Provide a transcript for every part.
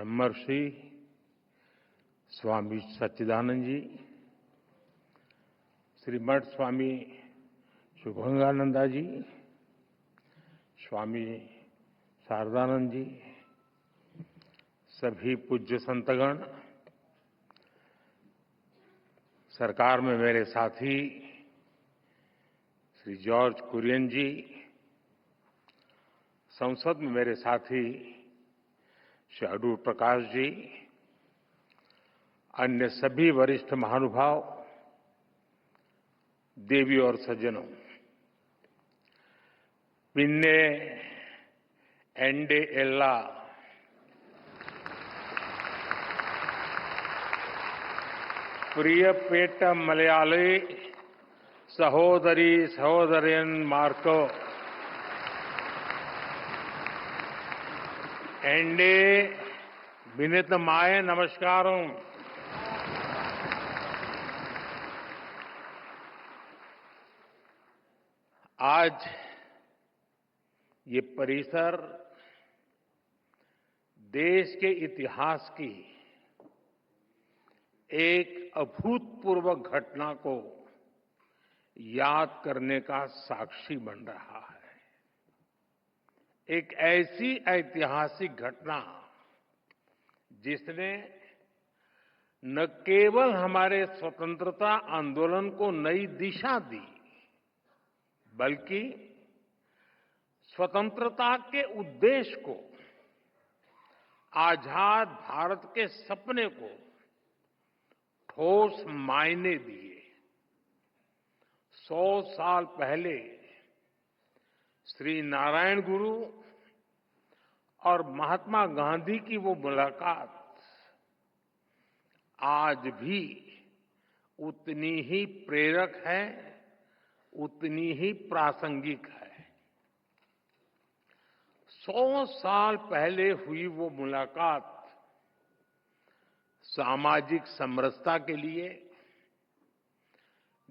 ब्रह्मर्षि स्वामी सच्चिदानंद जी, श्रीमठ स्वामी शुभंगानंदा जी, स्वामी शारदानंद जी, सभी पूज्य संतगण, सरकार में मेरे साथी श्री जॉर्ज कुरियन जी, संसद में मेरे साथी श्री अडूर प्रकाश जी, अन्य सभी वरिष्ठ महानुभाव, देवी और सज्जनों, पिन्ने एंडे एल्ला प्रियपेट मलयाली सहोदरी सहोदरन मार्को एंडे विनितमाय नमस्कारों। आज ये परिसर देश के इतिहास की एक अभूतपूर्व घटना को याद करने का साक्षी बन रहा है। एक ऐसी ऐतिहासिक घटना जिसने न केवल हमारे स्वतंत्रता आंदोलन को नई दिशा दी, बल्कि स्वतंत्रता के उद्देश्य को, आजाद भारत के सपने को ठोस मायने दिए। 100 साल पहले श्री नारायण गुरु और महात्मा गांधी की वो मुलाकात आज भी उतनी ही प्रेरक है, उतनी ही प्रासंगिक है। 100 साल पहले हुई वो मुलाकात सामाजिक समरसता के लिए,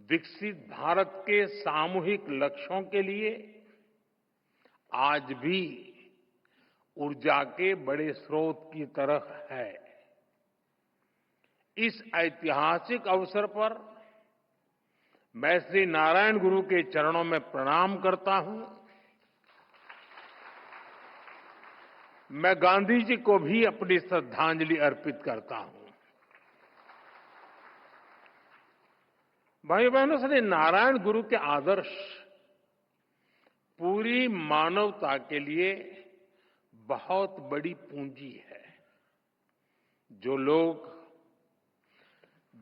विकसित भारत के सामूहिक लक्ष्यों के लिए आज भी ऊर्जा के बड़े स्रोत की तरह है। इस ऐतिहासिक अवसर पर मैं श्री नारायण गुरु के चरणों में प्रणाम करता हूं। मैं गांधी जी को भी अपनी श्रद्धांजलि अर्पित करता हूं। भाई बहनों, श्री नारायण गुरु के आदर्श पूरी मानवता के लिए बहुत बड़ी पूंजी है। जो लोग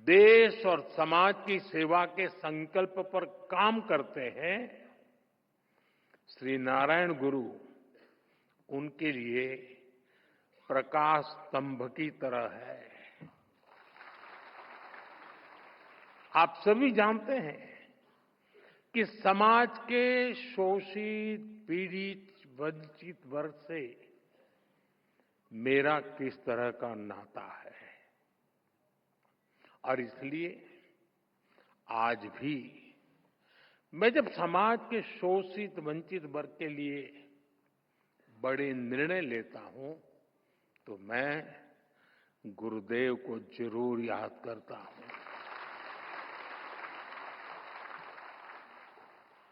देश और समाज की सेवा के संकल्प पर काम करते हैं, श्री नारायण गुरु उनके लिए प्रकाश स्तंभ की तरह है। आप सभी जानते हैं कि समाज के शोषित, पीड़ित, वंचित वर्ग से मेरा किस तरह का नाता है, और इसलिए आज भी मैं जब समाज के शोषित, वंचित वर्ग के लिए बड़े निर्णय लेता हूं तो मैं गुरुदेव को जरूर याद करता हूं।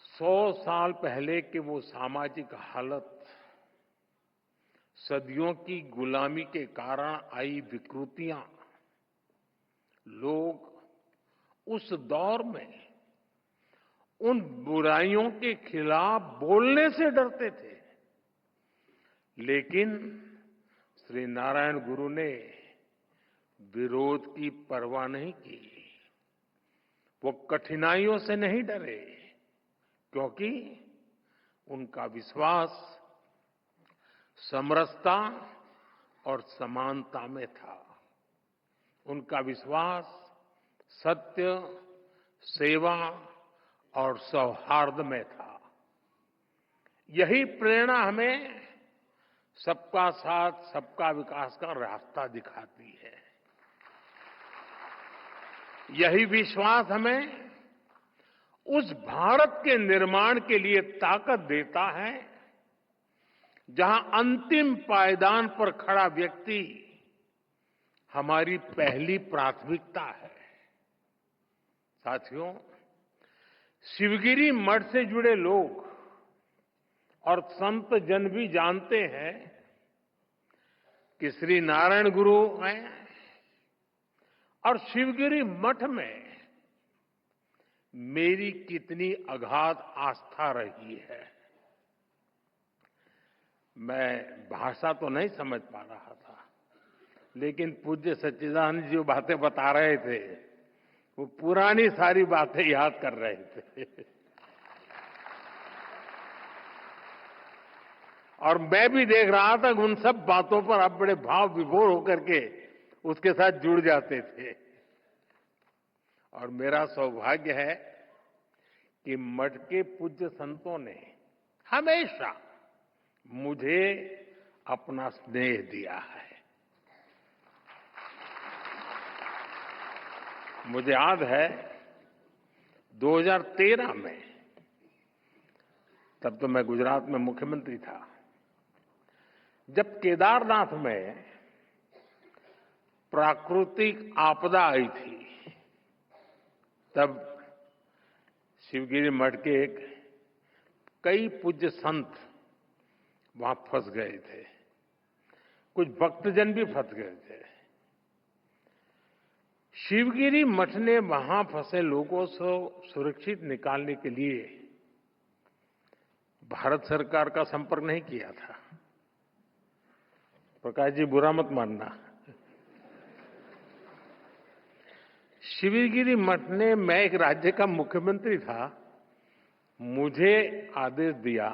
100 साल पहले के वो सामाजिक हालत, सदियों की गुलामी के कारण आई विकृतियां, लोग उस दौर में उन बुराइयों के खिलाफ बोलने से डरते थे, लेकिन श्री नारायण गुरु ने विरोध की परवाह नहीं की। वो कठिनाइयों से नहीं डरे, क्योंकि उनका विश्वास समरसता और समानता में था। उनका विश्वास सत्य, सेवा और सौहार्द में था। यही प्रेरणा हमें सबका साथ, सबका विकास का रास्ता दिखाती है। यही विश्वास हमें उस भारत के निर्माण के लिए ताकत देता है, जहां अंतिम पायदान पर खड़ा व्यक्ति हमारी पहली प्राथमिकता है। साथियों, शिवगिरी मठ से जुड़े लोग और संत जन भी जानते हैं कि श्री नारायण गुरु हैं और शिवगिरी मठ में मेरी कितनी अगाध आस्था रही है। मैं भाषा तो नहीं समझ पा रहा था, लेकिन पूज्य सच्चिदानंद जी जो बातें बता रहे थे वो पुरानी सारी बातें याद कर रहे थे। और मैं भी देख रहा था कि उन सब बातों पर आप बड़े भाव विभोर होकर के उसके साथ जुड़ जाते थे। और मेरा सौभाग्य है कि मठ के पूज्य संतों ने हमेशा मुझे अपना स्नेह दिया है। मुझे याद है 2013 में, तब तो मैं गुजरात में मुख्यमंत्री था, जब केदारनाथ में प्राकृतिक आपदा आई थी, तब शिवगिरी मठ के कई पूज्य संत वहां फंस गए थे, कुछ भक्तजन भी फंस गए थे। शिवगिरी मठ ने वहां फंसे लोगों को सुरक्षित निकालने के लिए भारत सरकार का संपर्क नहीं किया था। प्रकाश जी, बुरा मत मानना। शिवगिरी मठ ने, मैं एक राज्य का मुख्यमंत्री था, मुझे आदेश दिया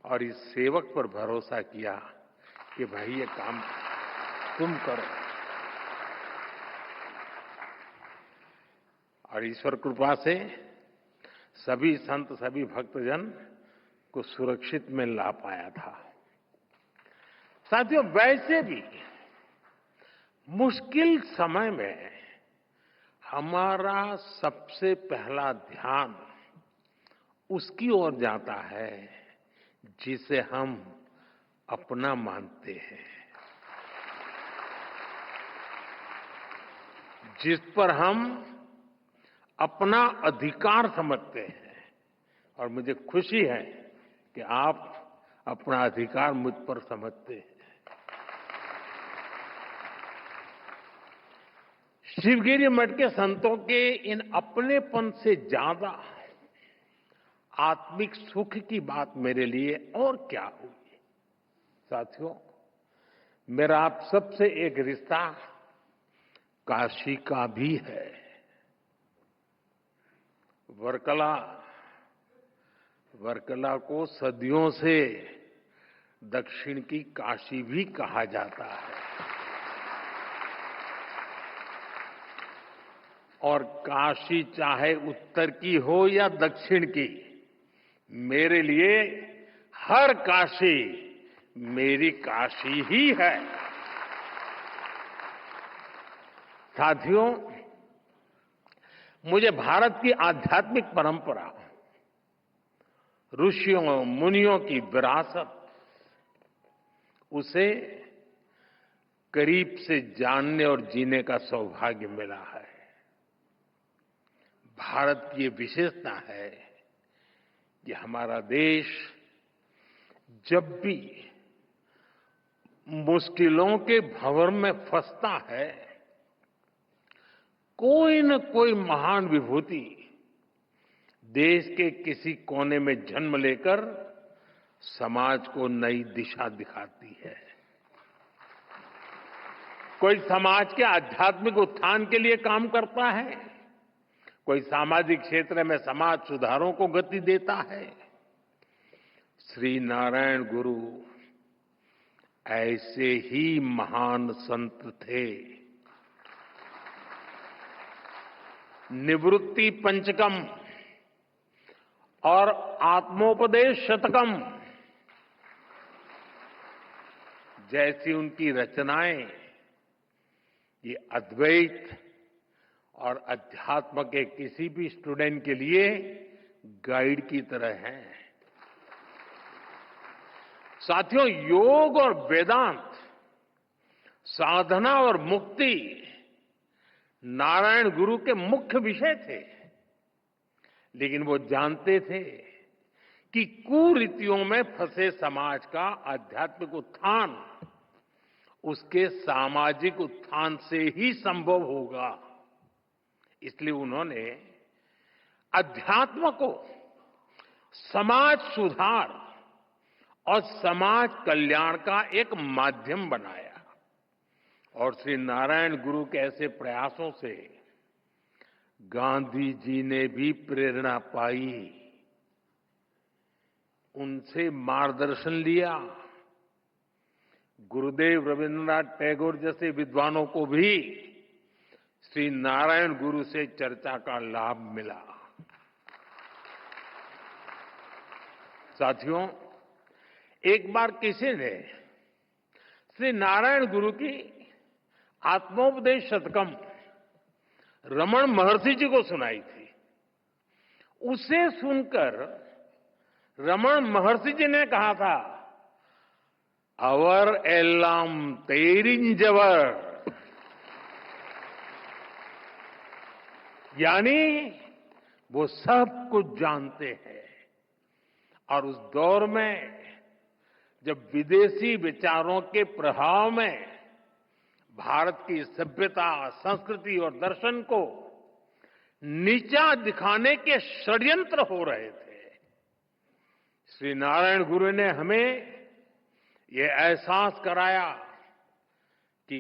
और इस सेवक पर भरोसा किया कि भाई ये काम तुम करो। और ईश्वर कृपा से सभी संत, सभी भक्तजन को सुरक्षित में ला पाया था। साथियों, वैसे भी मुश्किल समय में हमारा सबसे पहला ध्यान उसकी ओर जाता है जिसे हम अपना मानते हैं, जिस पर हम अपना अधिकार समझते हैं। और मुझे खुशी है कि आप अपना अधिकार मुझ पर समझते हैं। शिवगिरी मठ के संतों के इन अपनेपन से ज्यादा आत्मिक सुख की बात मेरे लिए और क्या हुई। साथियों, मेरा आप सबसे एक रिश्ता काशी का भी है। वर्कला को सदियों से दक्षिण की काशी भी कहा जाता है। और काशी चाहे उत्तर की हो या दक्षिण की, मेरे लिए हर काशी मेरी काशी ही है। साथियों, मुझे भारत की आध्यात्मिक परंपरा, ऋषियों मुनियों की विरासत, उसे करीब से जानने और जीने का सौभाग्य मिला है। भारत की ये विशेषता है कि हमारा देश जब भी मुश्किलों के भंवर में फंसता है, कोई न कोई महान विभूति देश के किसी कोने में जन्म लेकर समाज को नई दिशा दिखाती है। कोई समाज के आध्यात्मिक उत्थान के लिए काम करता है, कोई सामाजिक क्षेत्र में समाज सुधारों को गति देता है। श्री नारायण गुरु ऐसे ही महान संत थे। निवृत्ति पंचकम और आत्मोपदेश शतकम जैसी उनकी रचनाएं ये अद्वैत और अध्यात्म के किसी भी स्टूडेंट के लिए गाइड की तरह हैं। साथियों, योग और वेदांत साधना और मुक्ति नारायण गुरु के मुख्य विषय थे, लेकिन वो जानते थे कि कुरीतियों में फंसे समाज का आध्यात्मिक उत्थान उसके सामाजिक उत्थान से ही संभव होगा। इसलिए उन्होंने अध्यात्म को समाज सुधार और समाज कल्याण का एक माध्यम बनाया और श्री नारायण गुरु के ऐसे प्रयासों से गांधी जी ने भी प्रेरणा पाई, उनसे मार्गदर्शन लिया। गुरुदेव रविन्द्रनाथ टैगोर जैसे विद्वानों को भी श्री नारायण गुरु से चर्चा का लाभ मिला। साथियों, एक बार किसी ने श्री नारायण गुरु की आत्मोपदेश शतकम रमण महर्षि जी को सुनाई थी। उसे सुनकर रमण महर्षि जी ने कहा था, अवर एल्लाम तेरिंजवर, यानी वो सब कुछ जानते हैं। और उस दौर में जब विदेशी विचारों के प्रभाव में भारत की सभ्यता, संस्कृति और दर्शन को नीचा दिखाने के षड्यंत्र हो रहे थे, श्री नारायण गुरु ने हमें ये एहसास कराया कि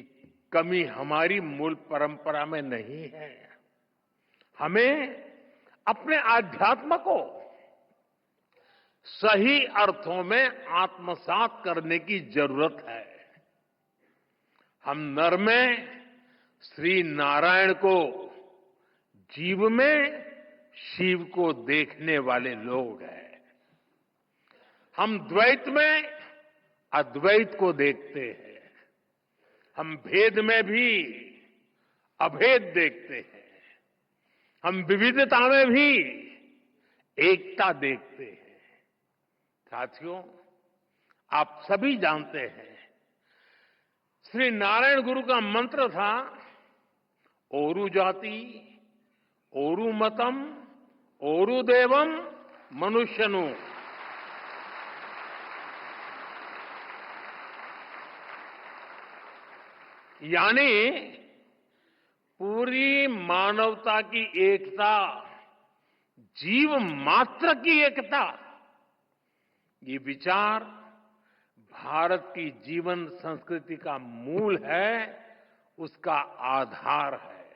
कमी हमारी मूल परंपरा में नहीं है। हमें अपने आध्यात्म को सही अर्थों में आत्मसात करने की जरूरत है। हम नर में श्री नारायण को, जीव में शिव को देखने वाले लोग हैं। हम द्वैत में अद्वैत को देखते हैं, हम भेद में भी अभेद देखते हैं, हम विविधता में भी एकता देखते हैं। साथियों, आप सभी जानते हैं, श्री नारायण गुरु का मंत्र था, ओरु जाति, ओरु मतम, ओरु देवम, मनुष्यनु। यानी पूरी मानवता की एकता, जीव मात्र की एकता, ये विचार भारत की जीवन संस्कृति का मूल है, उसका आधार है।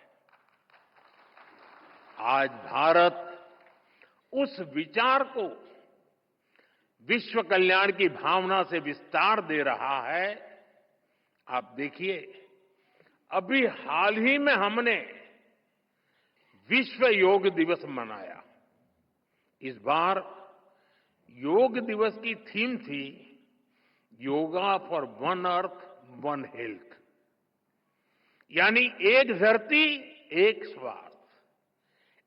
आज भारत उस विचार को विश्व कल्याण की भावना से विस्तार दे रहा है। आप देखिए, अभी हाल ही में हमने विश्व योग दिवस मनाया। इस बार योग दिवस की थीम थी, yoga for one earth one health, यानी एक धरती एक स्वास्थ्य।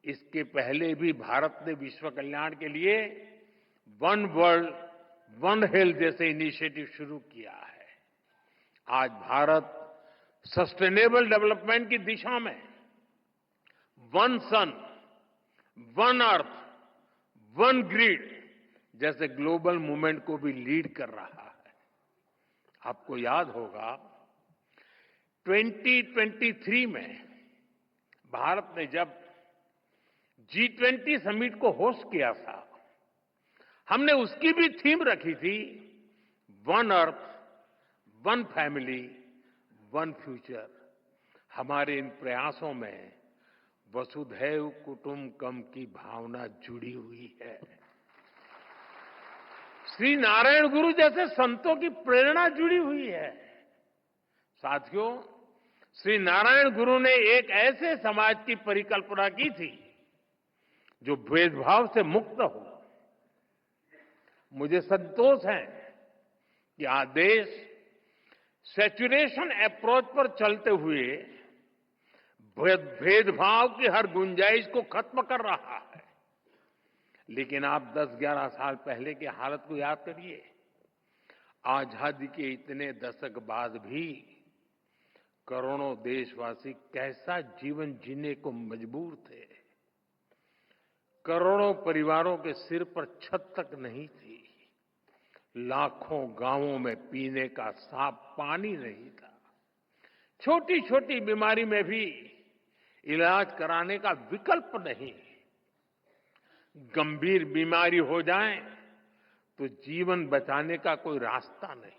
इसके पहले भी भारत ने विश्व कल्याण के लिए वन वर्ल्ड वन हेल्थ जैसे इनिशिएटिव शुरू किया है। आज भारत सस्टेनेबल डेवलपमेंट की दिशा में वन सन, वन अर्थ, वन ग्रिड जैसे ग्लोबल मूवमेंट को भी लीड कर रहा है। आपको याद होगा 2023 में भारत ने जब G20 समिट को होस्ट किया था, हमने उसकी भी थीम रखी थी, one earth, one family, one future. हमारे इन प्रयासों में वसुधैव कुटुंबकम की भावना जुड़ी हुई है। श्री नारायण गुरु जैसे संतों की प्रेरणा जुड़ी हुई है। साथियों, श्री नारायण गुरु ने एक ऐसे समाज की परिकल्पना की थी जो भेदभाव से मुक्त हो। मुझे संतोष है कि आज देश सैचुरेशन अप्रोच पर चलते हुए भेदभाव की हर गुंजाइश को खत्म कर रहा है। लेकिन आप 10-11 साल पहले की हालत को याद करिए। आजादी के इतने दशक बाद भी करोड़ों देशवासी कैसा जीवन जीने को मजबूर थे। करोड़ों परिवारों के सिर पर छत तक नहीं थी। लाखों गांवों में पीने का साफ पानी नहीं था। छोटी छोटी बीमारी में भी इलाज कराने का विकल्प नहीं। गंभीर बीमारी हो जाए तो जीवन बचाने का कोई रास्ता नहीं।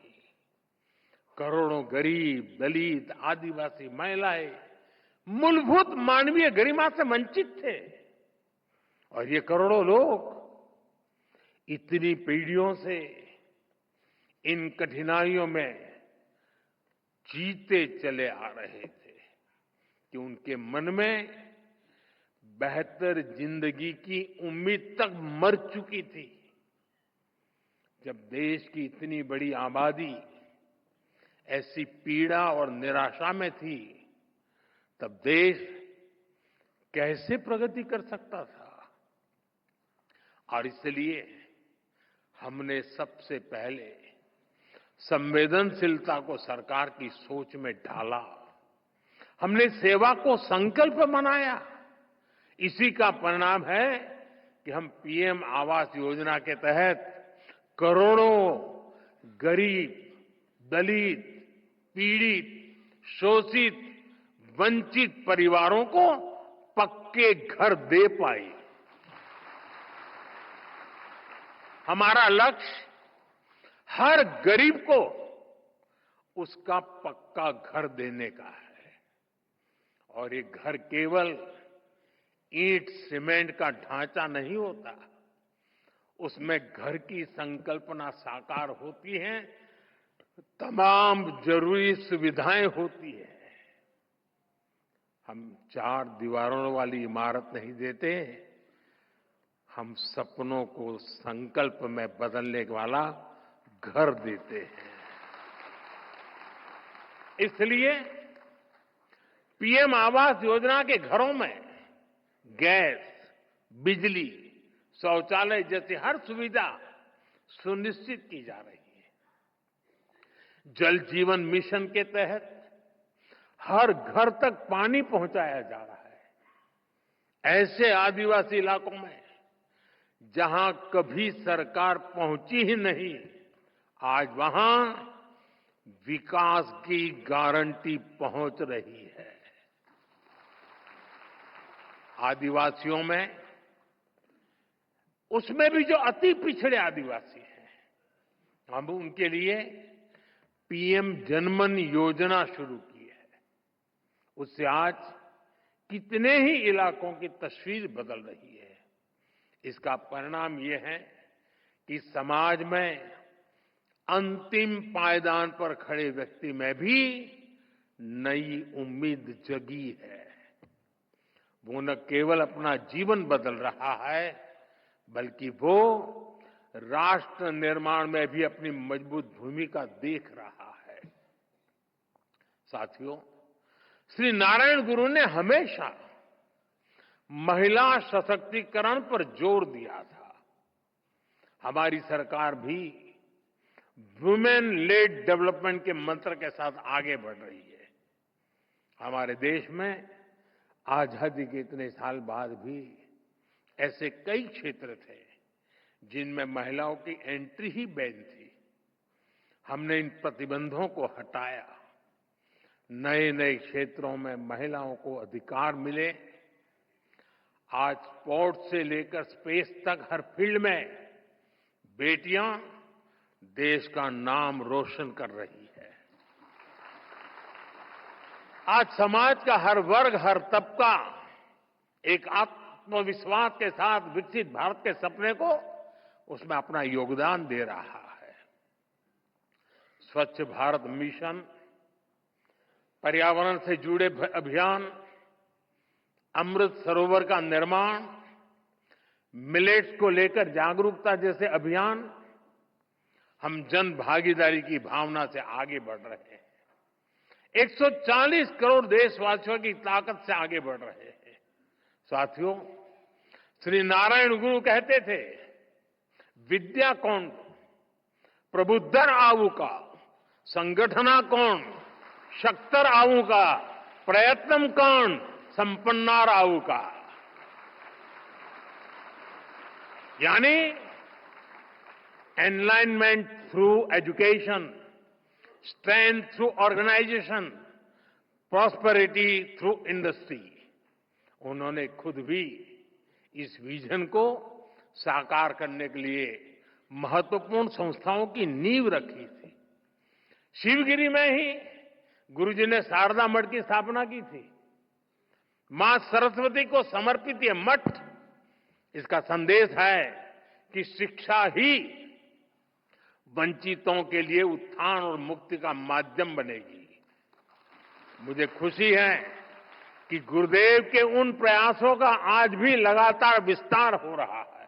करोड़ों गरीब, दलित, आदिवासी महिलाएं मूलभूत मानवीय गरिमा से वंचित थे। और ये करोड़ों लोग इतनी पीढ़ियों से इन कठिनाइयों में जीते चले आ रहे थे कि उनके मन में बेहतर जिंदगी की उम्मीद तक मर चुकी थी। जब देश की इतनी बड़ी आबादी ऐसी पीड़ा और निराशा में थी, तब देश कैसे प्रगति कर सकता था। और इसलिए हमने सबसे पहले संवेदनशीलता को सरकार की सोच में ढाला। हमने सेवा को संकल्प बनाया। इसी का परिणाम है कि हम पीएम आवास योजना के तहत करोड़ों गरीब, दलित, पीड़ित, शोषित, वंचित परिवारों को पक्के घर दे पाए। हमारा लक्ष्य हर गरीब को उसका पक्का घर देने का है। और ये घर केवल ईंट सीमेंट का ढांचा नहीं होता, उसमें घर की संकल्पना साकार होती है, तमाम जरूरी सुविधाएं होती है। हम 4 दीवारों वाली इमारत नहीं देते, हम सपनों को संकल्प में बदलने वाला घर देते हैं। इसलिए पीएम आवास योजना के घरों में गैस, बिजली, शौचालय जैसी हर सुविधा सुनिश्चित की जा रही है। जल जीवन मिशन के तहत हर घर तक पानी पहुंचाया जा रहा है। ऐसे आदिवासी इलाकों में जहां कभी सरकार पहुंची ही नहीं, आज वहां विकास की गारंटी पहुंच रही है। आदिवासियों में, उसमें भी जो अति पिछड़े आदिवासी हैं, हम उनके लिए पीएम जनमन योजना शुरू की है। उससे आज कितने ही इलाकों की तस्वीर बदल रही है। इसका परिणाम यह है कि समाज में अंतिम पायदान पर खड़े व्यक्ति में भी नई उम्मीद जगी है। वो न केवल अपना जीवन बदल रहा है, बल्कि वो राष्ट्र निर्माण में भी अपनी मजबूत भूमिका देख रहा है। साथियों, श्री नारायण गुरु ने हमेशा महिला सशक्तिकरण पर जोर दिया था। हमारी सरकार भी वुमेन लेड डेवलपमेंट के मंत्र के साथ आगे बढ़ रही है। हमारे देश में आजादी के इतने साल बाद भी ऐसे कई क्षेत्र थे जिनमें महिलाओं की एंट्री ही बैन थी। हमने इन प्रतिबंधों को हटाया। नए नए क्षेत्रों में महिलाओं को अधिकार मिले। आज स्पोर्ट से लेकर स्पेस तक हर फील्ड में बेटियां देश का नाम रोशन कर रही है। आज समाज का हर वर्ग, हर तबका एक आत्मविश्वास के साथ विकसित भारत के सपने को, उसमें अपना योगदान दे रहा है। स्वच्छ भारत मिशन, पर्यावरण से जुड़े अभियान, अमृत सरोवर का निर्माण, मिलेट्स को लेकर जागरूकता जैसे अभियान, हम जन भागीदारी की भावना से आगे बढ़ रहे हैं। 140 करोड़ देशवासियों की ताकत से आगे बढ़ रहे हैं। साथियों, श्री नारायण गुरु कहते थे, विद्या कौन प्रबुद्धर आऊ का, संगठना कौन शक्तर आऊ का प्रयत्नम कर्ण संपन्नार आऊ का, यानी enlightenment through education, strength through organisation, prosperity through industry. उन्होंने खुद भी इस विजन को साकार करने के लिए महत्वपूर्ण संस्थाओं की नींव रखी थी। शिवगिरी में ही गुरुजी ने शारदा मठ की स्थापना की थी। मां सरस्वती को समर्पित ये मठ, इसका संदेश है कि शिक्षा ही वंचितों के लिए उत्थान और मुक्ति का माध्यम बनेगी। मुझे खुशी है कि गुरुदेव के उन प्रयासों का आज भी लगातार विस्तार हो रहा है।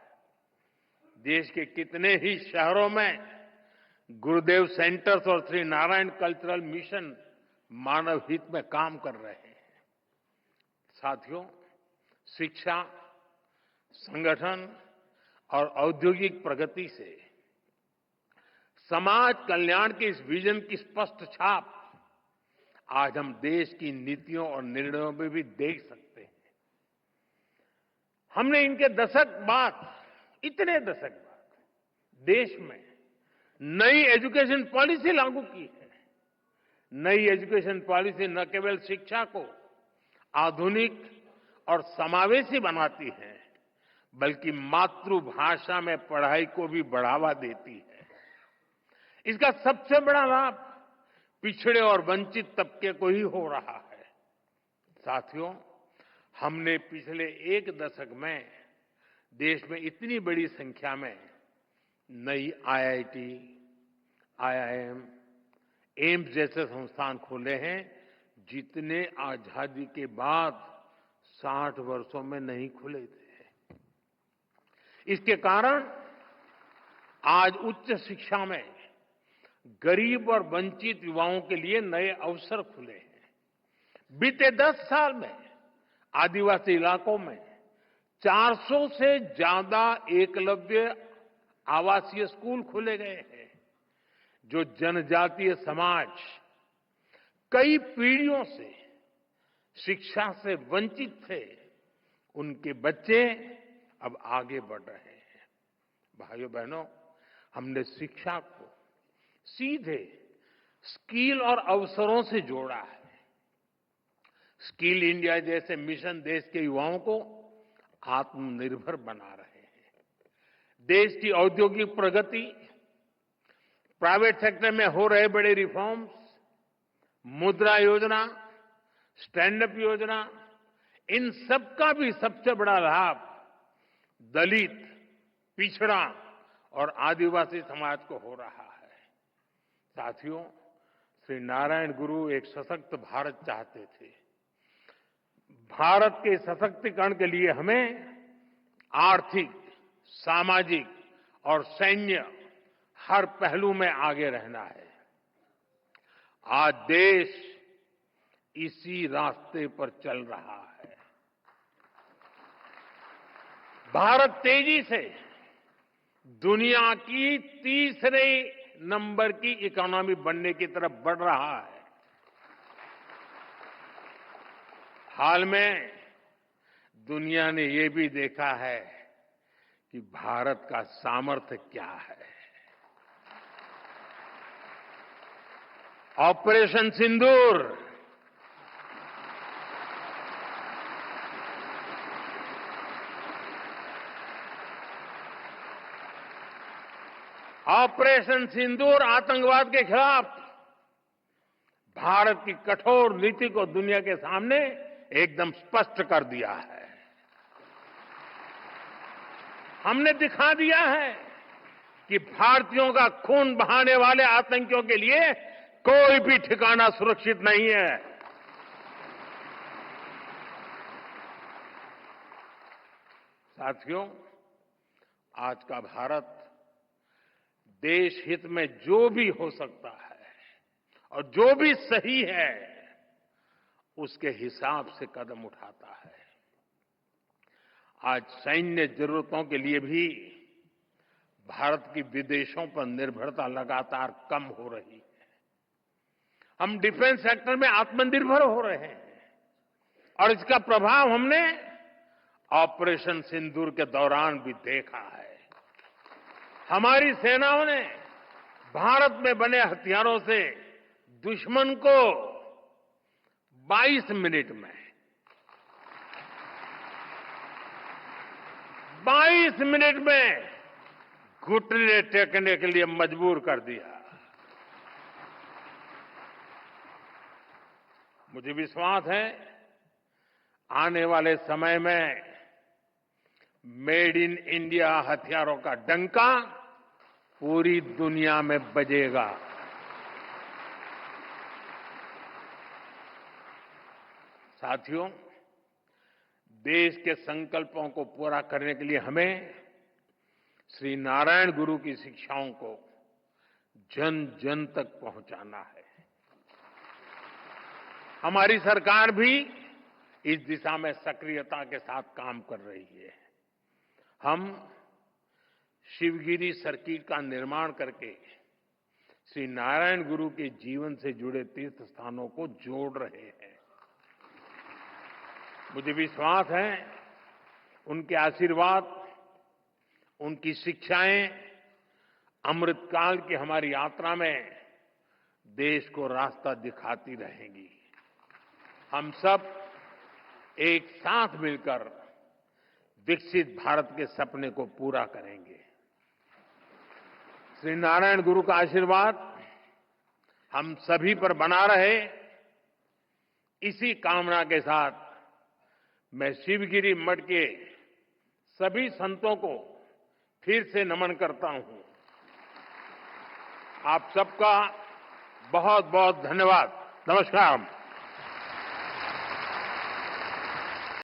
देश के कितने ही शहरों में गुरुदेव सेंटर्स और श्री नारायण कल्चरल मिशन मानव हित में काम कर रहे हैं। साथियों, शिक्षा, संगठन और औद्योगिक प्रगति से समाज कल्याण के इस विजन की स्पष्ट छाप आज हम देश की नीतियों और निर्णयों में भी देख सकते हैं। हमने इनके दशक बाद, इतने दशक बाद देश में नई एजुकेशन पॉलिसी लागू की है। नई एजुकेशन पॉलिसी न केवल शिक्षा को आधुनिक और समावेशी बनाती है, बल्कि मातृभाषा में पढ़ाई को भी बढ़ावा देती है। इसका सबसे बड़ा लाभ पिछड़े और वंचित तबके को ही हो रहा है। साथियों, हमने पिछले एक दशक में देश में इतनी बड़ी संख्या में नई आईआईटी, आईआईएम, एम्स जैसे संस्थान खोले हैं, जितने आजादी के बाद 60 वर्षों में नहीं खुले थे। इसके कारण आज उच्च शिक्षा में गरीब और वंचित युवाओं के लिए नए अवसर खुले हैं। बीते 10 साल में आदिवासी इलाकों में 400 से ज्यादा एकलव्य आवासीय स्कूल खोले गए हैं। जो जनजातीय समाज कई पीढ़ियों से शिक्षा से वंचित थे, उनके बच्चे अब आगे बढ़ रहे हैं। भाइयों बहनों, हमने शिक्षा को सीधे स्किल और अवसरों से जोड़ा है। स्किल इंडिया जैसे मिशन देश के युवाओं को आत्मनिर्भर बना रहे हैं। देश की औद्योगिक प्रगति, प्राइवेट सेक्टर में हो रहे बड़े रिफॉर्म्स, मुद्रा योजना, स्टैंड अप योजना, इन सबका भी सबसे बड़ा लाभ दलित, पिछड़ा और आदिवासी समाज को हो रहा है। साथियों, श्री नारायण गुरु एक सशक्त भारत चाहते थे। भारत के सशक्तिकरण के लिए हमें आर्थिक, सामाजिक और सैन्य हर पहलू में आगे रहना है। आज देश इसी रास्ते पर चल रहा है। भारत तेजी से दुनिया की तीसरे नंबर की इकोनॉमी बनने की तरफ बढ़ रहा है। हाल में दुनिया ने ये भी देखा है कि भारत का सामर्थ्य क्या है। ऑपरेशन सिंदूर, ऑपरेशन सिंदूर आतंकवाद के खिलाफ भारत की कठोर नीति को दुनिया के सामने एकदम स्पष्ट कर दिया है। हमने दिखा दिया है कि भारतीयों का खून बहाने वाले आतंकियों के लिए कोई भी ठिकाना सुरक्षित नहीं है। साथियों, आज का भारत देश हित में जो भी हो सकता है और जो भी सही है, उसके हिसाब से कदम उठाता है। आज सैन्य जरूरतों के लिए भी भारत की विदेशों पर निर्भरता लगातार कम हो रही है। हम डिफेंस सेक्टर में आत्मनिर्भर हो रहे हैं और इसका प्रभाव हमने ऑपरेशन सिंदूर के दौरान भी देखा है। हमारी सेनाओं ने भारत में बने हथियारों से दुश्मन को 22 मिनट में 22 मिनट में घुटने टेकने के लिए मजबूर कर दिया। मुझे विश्वास है आने वाले समय में मेड इन इंडिया हथियारों का डंका पूरी दुनिया में बजेगा। साथियों, देश के संकल्पों को पूरा करने के लिए हमें श्री नारायण गुरु की शिक्षाओं को जन जन तक पहुंचाना है। हमारी सरकार भी इस दिशा में सक्रियता के साथ काम कर रही है। हम शिवगिरी सर्किट का निर्माण करके श्री नारायण गुरु के जीवन से जुड़े तीर्थ स्थानों को जोड़ रहे हैं। मुझे विश्वास है उनके आशीर्वाद, उनकी शिक्षाएं अमृतकाल की हमारी यात्रा में देश को रास्ता दिखाती रहेंगी। हम सब एक साथ मिलकर विकसित भारत के सपने को पूरा करेंगे। श्री नारायण गुरु का आशीर्वाद हम सभी पर बना रहे, इसी कामना के साथ मैं शिवगिरी मठ के सभी संतों को फिर से नमन करता हूं। आप सबका बहुत बहुत धन्यवाद। नमस्कार।